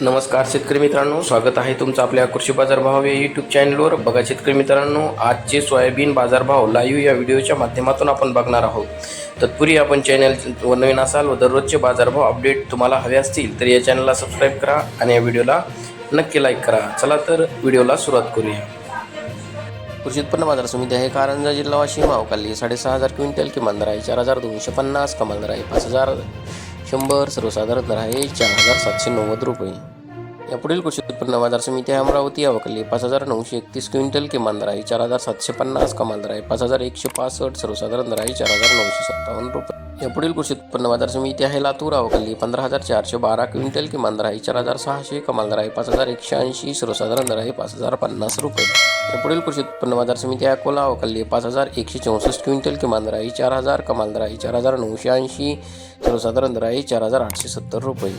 नमस्कार शेतकरी मित्रांनो, स्वागत आहे तुमचं आपल्या कृषी बाजार भाव या यूट्यूब चॅनलवर. बघा शेतकरी मित्रांनो, आजचे सोयाबीन बाजारभाव लाईव्ह या व्हिडिओच्या माध्यमातून आपण बघणार आहोत. तत्पूर्वी आपण चॅनलवर नवीन असाल व दररोजचे बाजारभाव अपडेट तुम्हाला हवे असतील तर या चॅनलला सबस्क्राईब करा आणि या व्हिडिओला नक्की लाईक करा. चला तर व्हिडिओला सुरुवात करूया. कृषी उत्पन्न बाजार समिती आहे कारंजा, जिल्हा वाशिम. अवकाली 6,500 क्विंटल, किमान दर आहे 4,250, कमाल दर आहे 5,100, सर्वसाधारण दर आहे 4,790 रुपये. यापुढील कृषी उत्पन्न बाजार समिती आहे अमरावती. अवकाली 5,931 क्विंटल, किमान दर आहे 4,750, कमाल दर आहे 5,165, सर्वसाधारण दर आहे 4,957 रुपये. यापुढील कृषी उत्पन्न बाजार समिती आहे लातूर. अवकाली 15,412 क्विंटल, किमान दर आहे 4,600, कमाल दर आहे 5,180, सर्वसाधारण दर आहे 5,050 रुपये. यापुढील कृषी उत्पन्न बाजार समिती आहे अकोला. अवकाली 5,164 क्विंटल, किमान दर आहे 4,000, कमाल दर आहे 4,980, सर्वसाधारण दर आहे 4,870 रुपये.